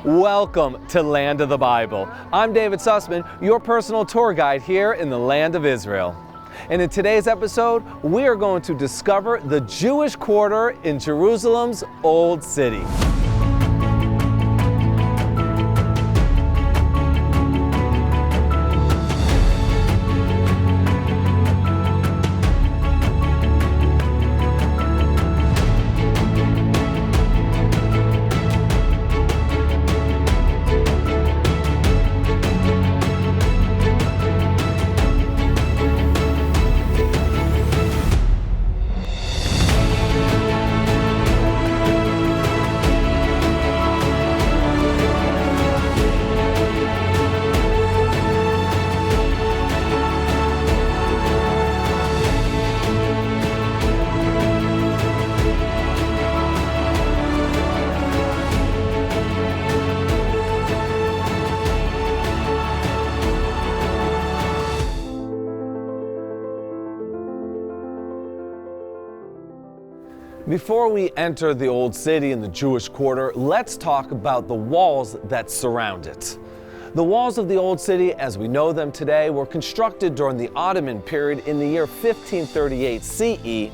Welcome to Land of the Bible. I'm David Sussman, your personal tour guide here in the land of Israel. And in today's episode, we are going to discover the Jewish quarter in Jerusalem's Old City. Before we enter the Old City and the Jewish quarter, let's talk about the walls that surround it. The walls of the Old City, as we know them today, were constructed during the Ottoman period in the year 1538 CE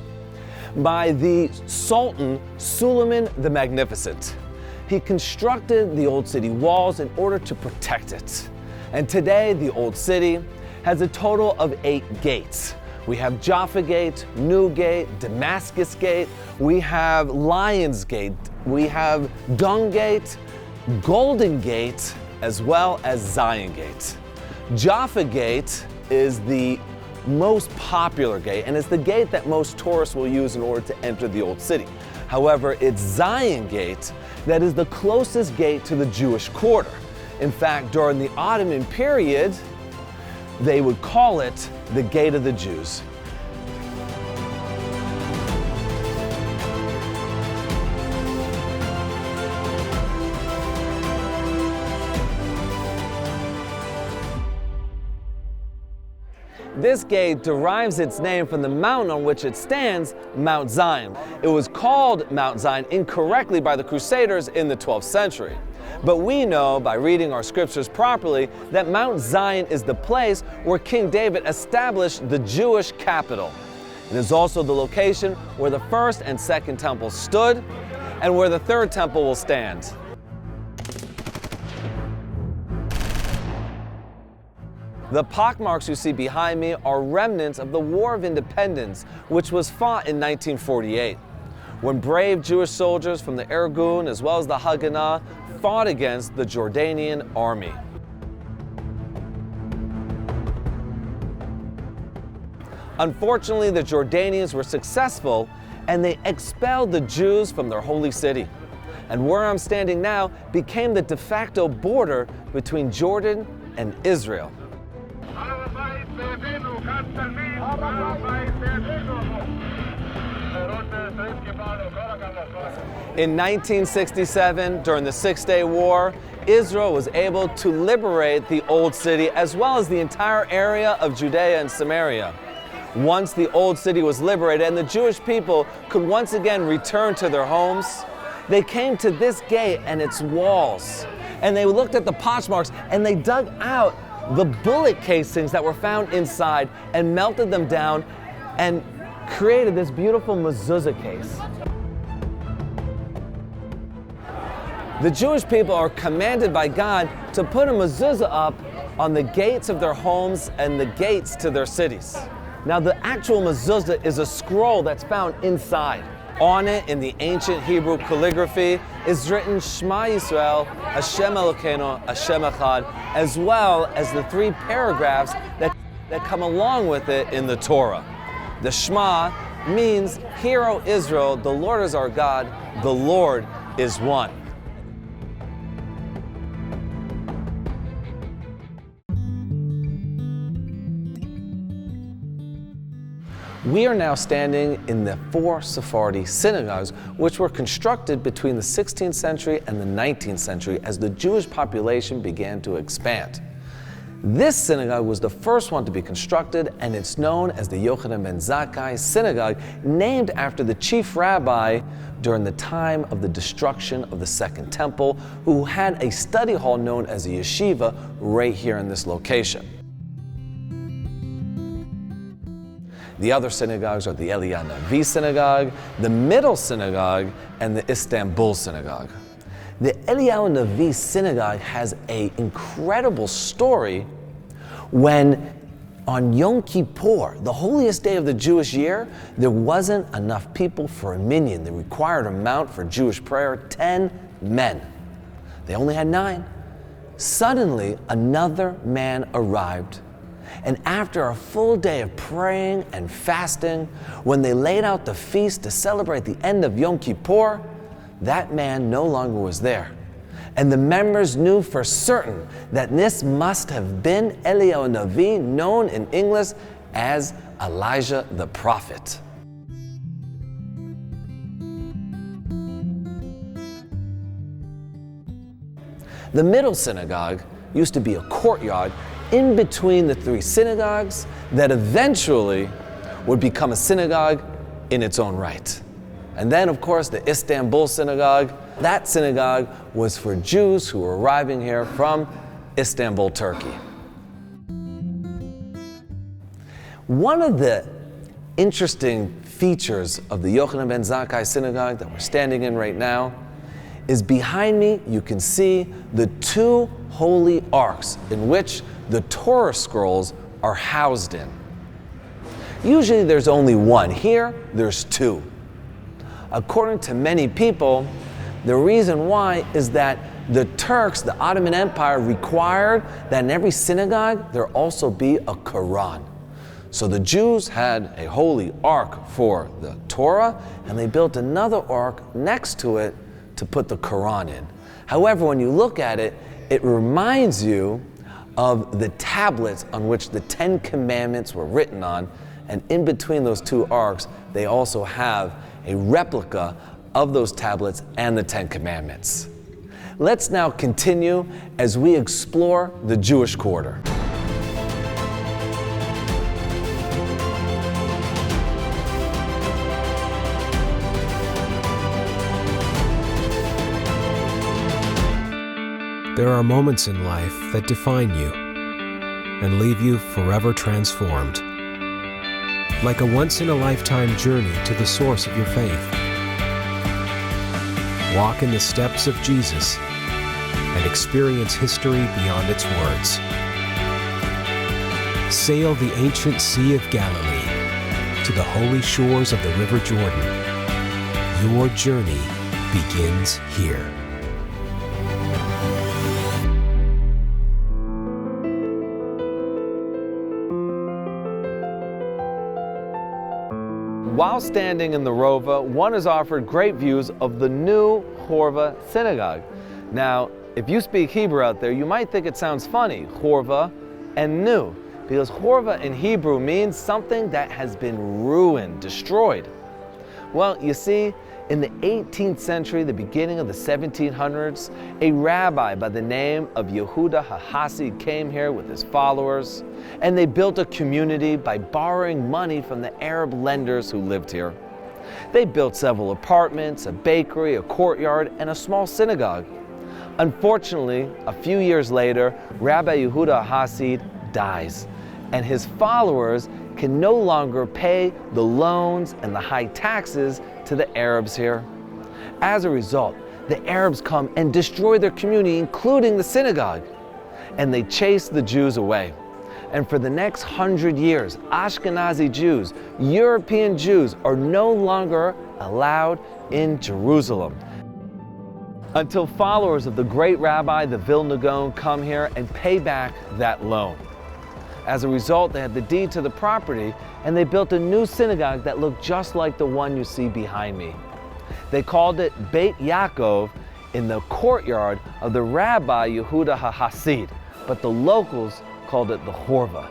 by the Sultan Suleiman the Magnificent. He constructed the Old City walls in order to protect it. And today, the Old City has a total of 8 gates. We have Jaffa Gate, New Gate, Damascus Gate, we have Lions Gate, we have Dung Gate, Golden Gate, as well as Zion Gate. Jaffa Gate is the most popular gate, and it's the gate that most tourists will use in order to enter the Old City. However, it's Zion Gate that is the closest gate to the Jewish quarter. In fact, during the Ottoman period, they would call it the Gate of the Jews. This gate derives its name from the mountain on which it stands, Mount Zion. It was called Mount Zion incorrectly by the Crusaders in the 12th century. But we know by reading our scriptures properly that Mount Zion is the place where King David established the Jewish capital. It is also the location where the first and second temples stood and where the third temple will stand. The pockmarks you see behind me are remnants of the War of Independence, which was fought in 1948, when brave Jewish soldiers from the Irgun as well as the Haganah fought against the Jordanian army. Unfortunately, the Jordanians were successful and they expelled the Jews from their holy city. And where I'm standing now became the de facto border between Jordan and Israel. In 1967, during the Six-Day War, Israel was able to liberate the Old City as well as the entire area of Judea and Samaria. Once the Old City was liberated and the Jewish people could once again return to their homes, they came to this gate and its walls, and they looked at the pockmarks and they dug out the bullet casings that were found inside and melted them down and created this beautiful mezuzah case. The Jewish people are commanded by God to put a mezuzah up on the gates of their homes and the gates to their cities. Now, the actual mezuzah is a scroll that's found inside. On it, in the ancient Hebrew calligraphy, is written Shema Yisrael, Hashem Elokeinu, Hashem Echad, as well as the 3 paragraphs that come along with it in the Torah. The Shema means, "Hear, O Israel, the Lord is our God, the Lord is one." We are now standing in the 4 Sephardi synagogues, which were constructed between the 16th century and the 19th century as the Jewish population began to expand. This synagogue was the first one to be constructed, and it's known as the Yochanan ben Zakkai Synagogue, named after the chief rabbi during the time of the destruction of the Second Temple, who had a study hall known as a yeshiva right here in this location. The other synagogues are the Eliyahu Navi Synagogue, the Middle Synagogue, and the Istanbul Synagogue. The Eliyahu Navi Synagogue has an incredible story when on Yom Kippur, the holiest day of the Jewish year, there wasn't enough people for a minyan. The required amount for Jewish prayer, 10 men. They only had 9. Suddenly, another man arrived. And after a full day of praying and fasting, when they laid out the feast to celebrate the end of Yom Kippur, that man no longer was there. And the members knew for certain that this must have been Eliyahu Navi, known in English as Elijah the prophet. The Middle Synagogue used to be a courtyard in between the 3 synagogues that eventually would become a synagogue in its own right. And then, of course, the Istanbul Synagogue. That synagogue was for Jews who were arriving here from Istanbul, Turkey. One of the interesting features of the Yochanan ben Zakkai Synagogue that we're standing in right now is behind me you can see the 2 holy arks in which the Torah scrolls are housed in. Usually there's only one. Here, there's 2. According to many people, the reason why is that the Turks, the Ottoman Empire, required that in every synagogue there also be a Quran. So the Jews had a holy ark for the Torah, and they built another ark next to it to put the Quran in. However, when you look at it, it reminds you of the tablets on which the 10 Commandments were written on, and in between those 2 arks, they also have a replica of those tablets and the 10 Commandments. Let's now continue as we explore the Jewish quarter. There are moments in life that define you and leave you forever transformed. Like a once-in-a-lifetime journey to the source of your faith. Walk in the steps of Jesus and experience history beyond its words. Sail the ancient Sea of Galilee to the holy shores of the River Jordan. Your journey begins here. While standing in the Rova, one is offered great views of the new Chorva Synagogue. Now, if you speak Hebrew out there, you might think it sounds funny, Chorva and new, because Chorva in Hebrew means something that has been ruined, destroyed. Well, you see, in the 18th century, the beginning of the 1700s, a rabbi by the name of Yehuda HaHasid came here with his followers, and they built a community by borrowing money from the Arab lenders who lived here. They built several apartments, a bakery, a courtyard, and a small synagogue. Unfortunately, a few years later, Rabbi Yehuda HaHasid dies, and his followers can no longer pay the loans and the high taxes to the Arabs here. As a result, the Arabs come and destroy their community, including the synagogue, and they chase the Jews away. And for the next 100 years, Ashkenazi Jews, European Jews, are no longer allowed in Jerusalem, until followers of the great rabbi, the Vilna Gaon, come here and pay back that loan. As a result, they had the deed to the property, and they built a new synagogue that looked just like the one you see behind me. They called it Beit Yaakov in the courtyard of the Rabbi Yehuda HaHasid, but the locals called it the Chorva.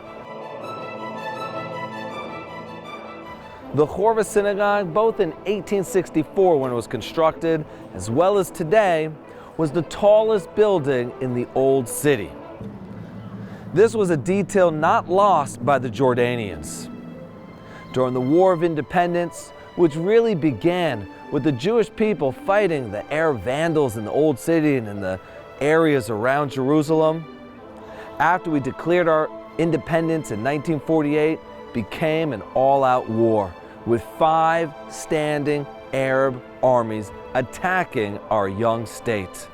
The Chorva Synagogue, both in 1864 when it was constructed, as well as today, was the tallest building in the Old City. This was a detail not lost by the Jordanians. During the War of Independence, which really began with the Jewish people fighting the Arab vandals in the Old City and in the areas around Jerusalem, after we declared our independence in 1948, became an all-out war with 5 standing Arab armies attacking our young state.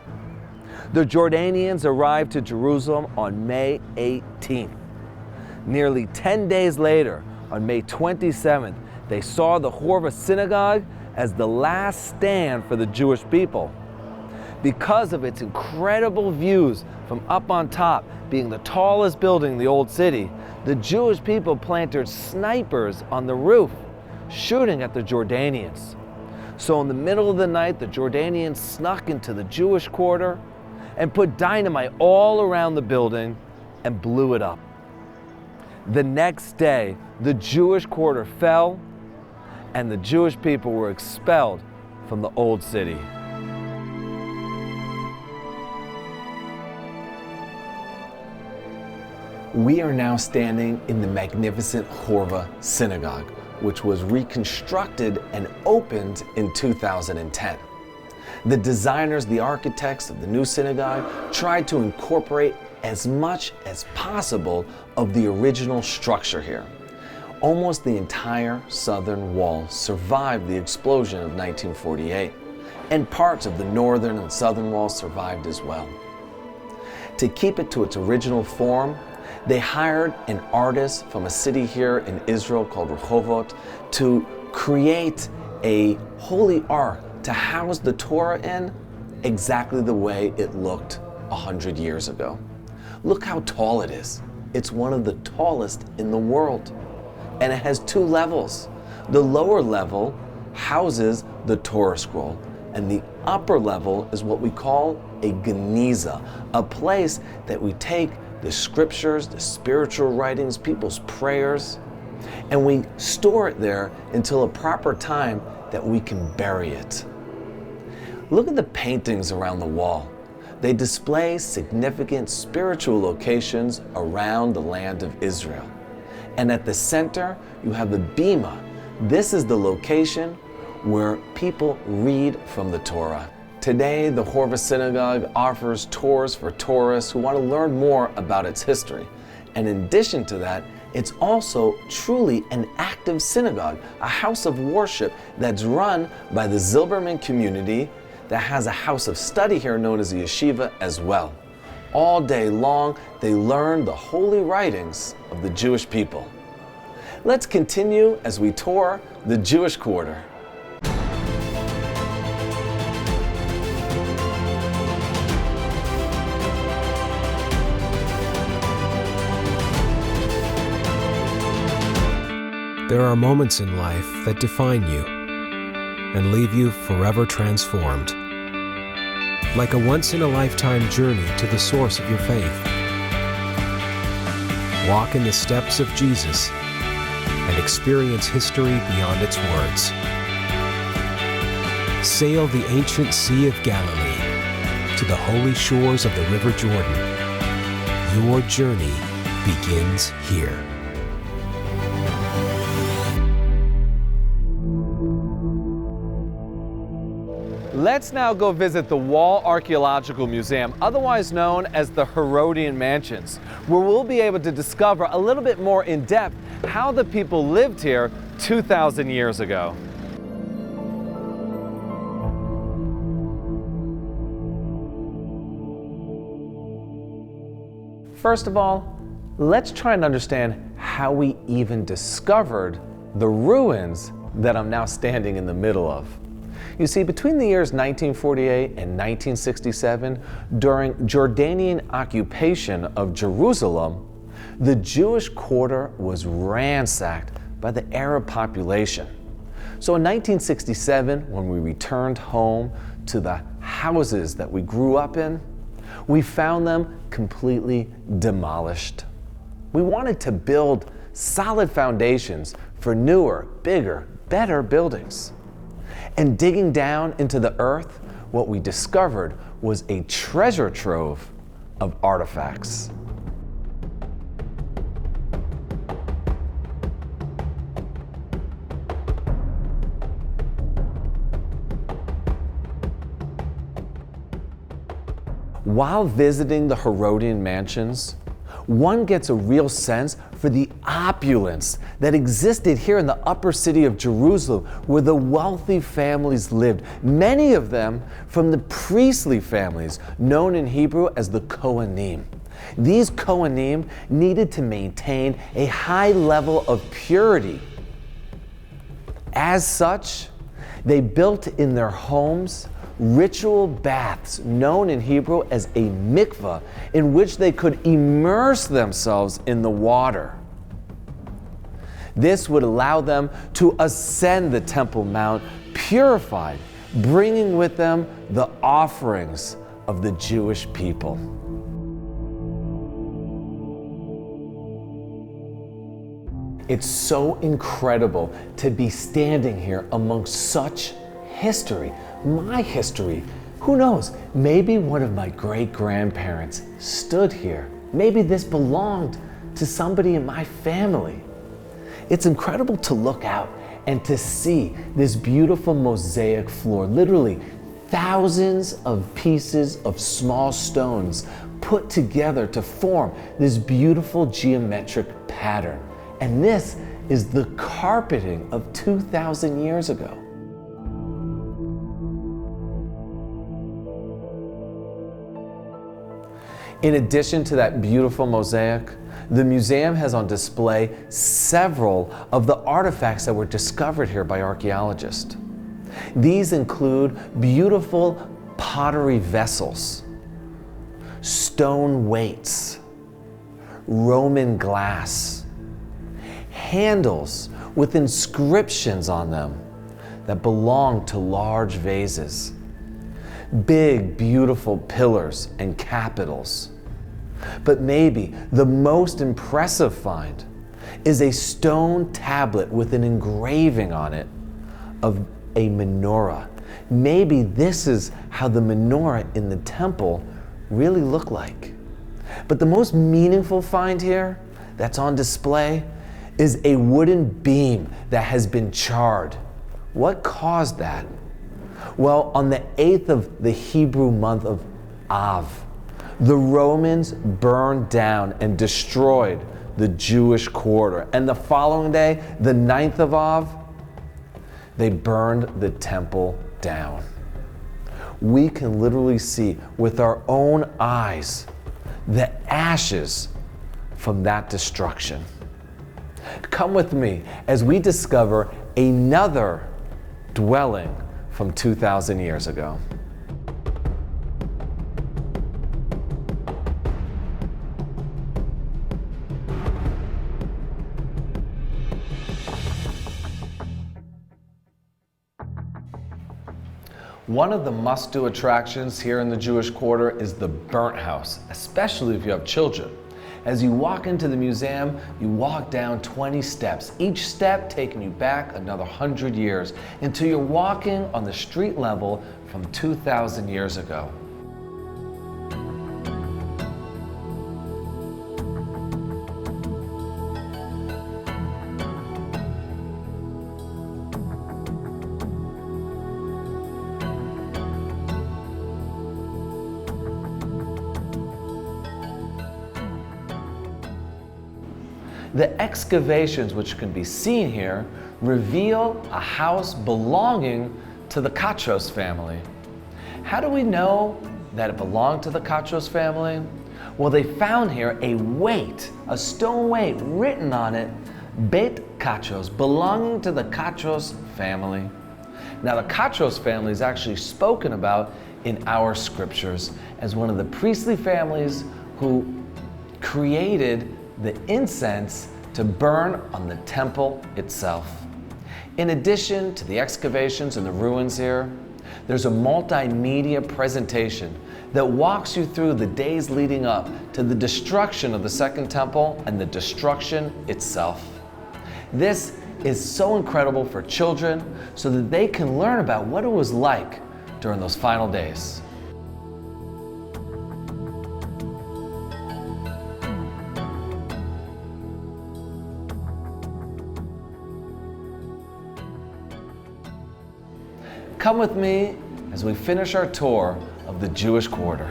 The Jordanians arrived to Jerusalem on May 18th. Nearly 10 days later, on May 27th, they saw the Horva Synagogue as the last stand for the Jewish people. Because of its incredible views from up on top, being the tallest building in the Old City, the Jewish people planted snipers on the roof, shooting at the Jordanians. So in the middle of the night, the Jordanians snuck into the Jewish quarter and put dynamite all around the building and blew it up. The next day, the Jewish quarter fell and the Jewish people were expelled from the Old City. We are now standing in the magnificent Horva Synagogue, which was reconstructed and opened in 2010. The designers, the architects of the new synagogue tried to incorporate as much as possible of the original structure here. Almost the entire southern wall survived the explosion of 1948, and parts of the northern and southern walls survived as well. To keep it to its original form, they hired an artist from a city here in Israel called Rehovot to create a holy ark to house the Torah in exactly the way it looked 100 years ago. Look how tall it is. It's one of the tallest in the world. And it has 2 levels. The lower level houses the Torah scroll, and the upper level is what we call a geniza, a place that we take the scriptures, the spiritual writings, people's prayers, and we store it there until a proper time that we can bury it. Look at the paintings around the wall. They display significant spiritual locations around the land of Israel. And at the center, you have the Bima. This is the location where people read from the Torah. Today, the Horva Synagogue offers tours for tourists who want to learn more about its history. And in addition to that, it's also truly an active synagogue, a house of worship that's run by the Zilberman community that has a house of study here known as the yeshiva as well. All day long, they learn the holy writings of the Jewish people. Let's continue as we tour the Jewish Quarter. There are moments in life that define you and leave you forever transformed. Like a once-in-a-lifetime journey to the source of your faith. Walk in the steps of Jesus and experience history beyond its words. Sail the ancient Sea of Galilee to the holy shores of the River Jordan. Your journey begins here. Let's now go visit the Wall Archaeological Museum, otherwise known as the Herodian Mansions, where we'll be able to discover a little bit more in depth how the people lived here 2,000 years ago. First of all, let's try and understand how we even discovered the ruins that I'm now standing in the middle of. You see, between the years 1948 and 1967, during Jordanian occupation of Jerusalem, the Jewish quarter was ransacked by the Arab population. So in 1967, when we returned home to the houses that we grew up in, we found them completely demolished. We wanted to build solid foundations for newer, bigger, better buildings. And digging down into the earth, what we discovered was a treasure trove of artifacts. While visiting the Herodian mansions, one gets a real sense for the opulence that existed here in the upper city of Jerusalem, where the wealthy families lived, many of them from the priestly families known in Hebrew as the Kohanim. These Kohanim needed to maintain a high level of purity. As such, they built in their homes ritual baths known in Hebrew as a mikveh, in which they could immerse themselves in the water. This would allow them to ascend the Temple Mount purified, bringing with them the offerings of the Jewish people. It's so incredible to be standing here amongst such history. My history. Who knows? Maybe one of my great-grandparents stood here. Maybe this belonged to somebody in my family. It's incredible to look out and to see this beautiful mosaic floor, literally thousands of pieces of small stones put together to form this beautiful geometric pattern. And this is the carpeting of 2,000 years ago. In addition to that beautiful mosaic, the museum has on display several of the artifacts that were discovered here by archaeologists. These include beautiful pottery vessels, stone weights, Roman glass, handles with inscriptions on them that belong to large vases, big, beautiful pillars and capitals. But maybe the most impressive find is a stone tablet with an engraving on it of a menorah. Maybe this is how the menorah in the temple really looked like. But the most meaningful find here that's on display is a wooden beam that has been charred. What caused that? Well, on the 8th of the Hebrew month of Av, the Romans burned down and destroyed the Jewish quarter. And the following day, the 9th of Av, they burned the temple down. We can literally see with our own eyes the ashes from that destruction. Come with me as we discover another dwelling from 2,000 years ago. One of the must-do attractions here in the Jewish Quarter is the burnt house, especially if you have children. As you walk into the museum, you walk down 20 steps, each step taking you back another 100 years until you're walking on the street level from 2,000 years ago. The excavations which can be seen here reveal a house belonging to the Kachos family. How do we know that it belonged to the Kachos family? Well, they found here a weight, a stone weight written on it, Beit Kachos, belonging to the Kachos family. Now, the Kachos family is actually spoken about in our scriptures as one of the priestly families who created the incense to burn on the temple itself. In addition to the excavations and the ruins here, there's a multimedia presentation that walks you through the days leading up to the destruction of the Second Temple and the destruction itself. This is so incredible for children so that they can learn about what it was like during those final days. Come with me as we finish our tour of the Jewish Quarter.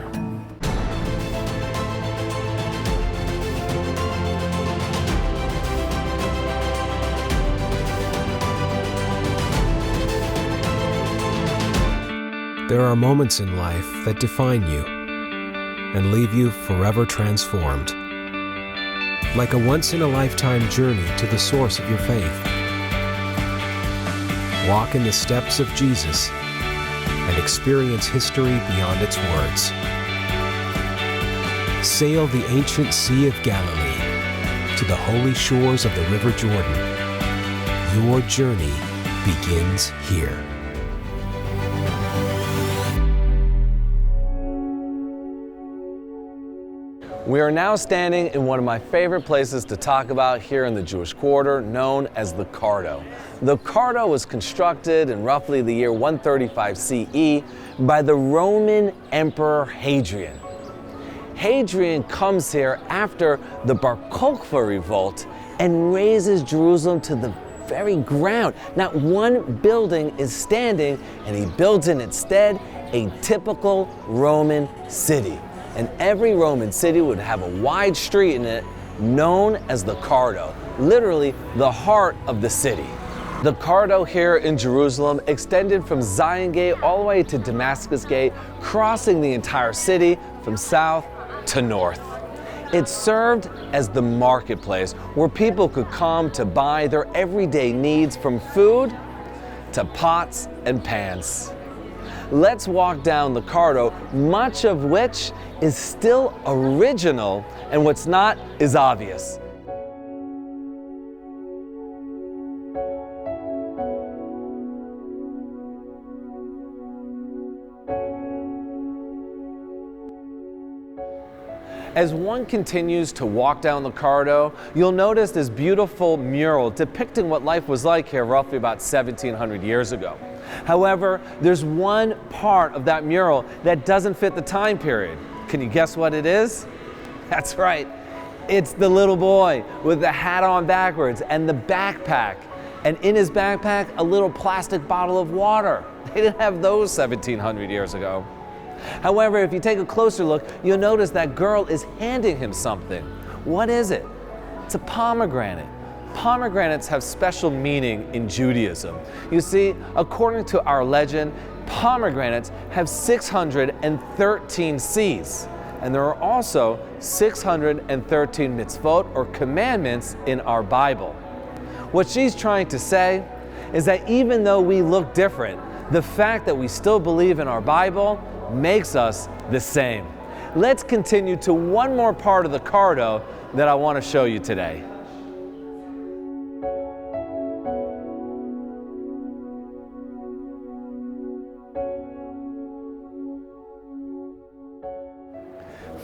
There are moments in life that define you and leave you forever transformed. Like a once-in-a-lifetime journey to the source of your faith. Walk in the steps of Jesus and experience history beyond its words. Sail the ancient Sea of Galilee to the holy shores of the River Jordan. Your journey begins here. We are now standing in one of my favorite places to talk about here in the Jewish Quarter, known as the Cardo. The Cardo was constructed in roughly the year 135 CE by the Roman Emperor Hadrian. Hadrian comes here after the Bar Kokhba revolt and razes Jerusalem to the very ground. Not one building is standing, and he builds in its stead a typical Roman city. And every Roman city would have a wide street in it known as the Cardo, literally the heart of the city. The Cardo here in Jerusalem extended from Zion Gate all the way to Damascus Gate, crossing the entire city from south to north. It served as the marketplace where people could come to buy their everyday needs, from food to pots and pans. Let's walk down the Cardo, much of which is still original, and what's not is obvious. As one continues to walk down the Cardo, you'll notice this beautiful mural depicting what life was like here roughly about 1,700 years ago. However, there's one part of that mural that doesn't fit the time period. Can you guess what it is? That's right. It's the little boy with the hat on backwards and the backpack. And in his backpack, a little plastic bottle of water. They didn't have those 1,700 years ago. However, if you take a closer look, you'll notice that girl is handing him something. What is it? It's a pomegranate. Pomegranates have special meaning in Judaism. You see, according to our legend, pomegranates have 613 Cs, and there are also 613 mitzvot, or commandments, in our Bible. What she's trying to say is that even though we look different, the fact that we still believe in our Bible makes us the same. Let's continue to one more part of the Cardo that I want to show you today.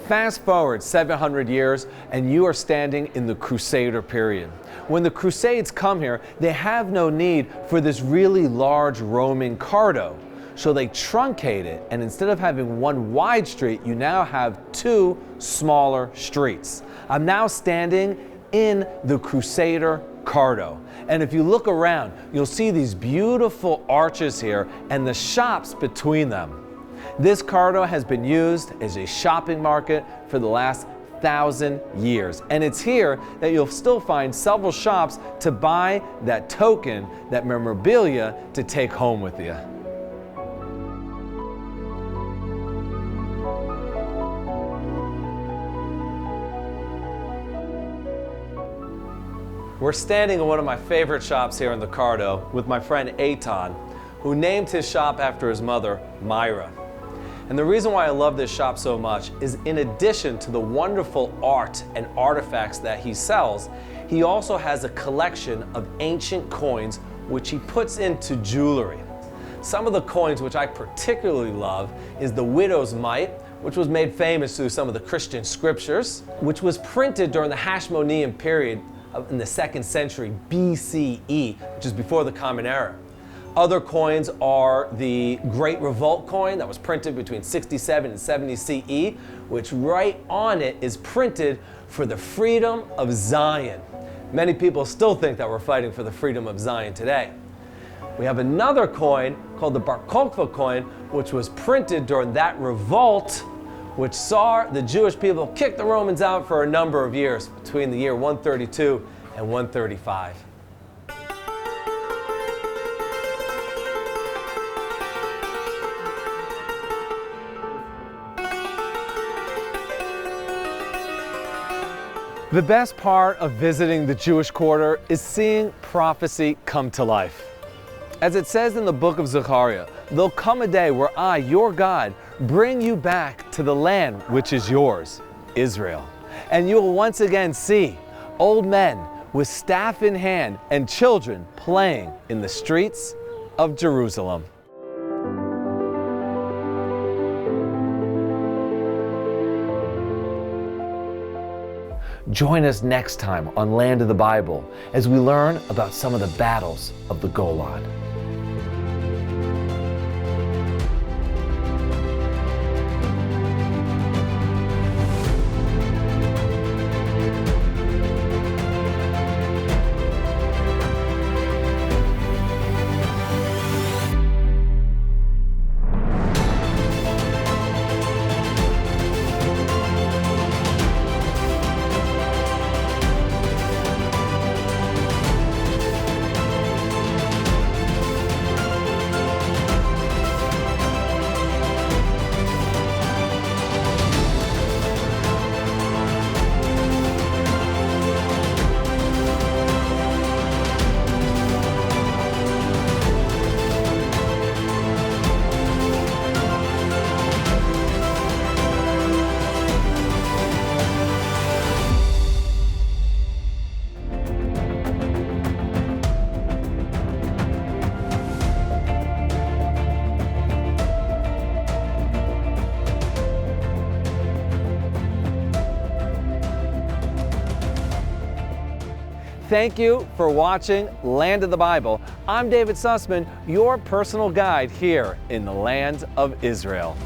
Fast forward 700 years and you are standing in the Crusader period. When the Crusades come here, they have no need for this really large Roman Cardo. So they truncate it, and instead of having one wide street, you now have two smaller streets. I'm now standing in the Crusader Cardo. And if you look around, you'll see these beautiful arches here and the shops between them. This Cardo has been used as a shopping market for the last 1,000 years. And it's here that you'll still find several shops to buy that token, that memorabilia to take home with you. We're standing in one of my favorite shops here in the Cardo with my friend Eitan, who named his shop after his mother, Myra. And the reason why I love this shop so much is, in addition to the wonderful art and artifacts that he sells, he also has a collection of ancient coins which he puts into jewelry. Some of the coins which I particularly love is the widow's mite, which was made famous through some of the Christian scriptures, which was printed during the Hashmonean period in the 2nd century BCE, which is before the Common Era. Other coins are the Great Revolt coin that was printed between 67 and 70 CE, which right on it is printed for the freedom of Zion. Many people still think that we're fighting for the freedom of Zion today. We have another coin called the Bar Kokhba coin, which was printed during that revolt, which saw the Jewish people kick the Romans out for a number of years between the year 132 and 135. The best part of visiting the Jewish quarter is seeing prophecy come to life. As it says in the book of Zechariah, there'll come a day where I, your God, bring you back to the land which is yours, Israel. And you will once again see old men with staff in hand and children playing in the streets of Jerusalem. Join us next time on Land of the Bible as we learn about some of the battles of the Golan. Thank you for watching Land of the Bible. I'm David Sussman, your personal guide here in the land of Israel.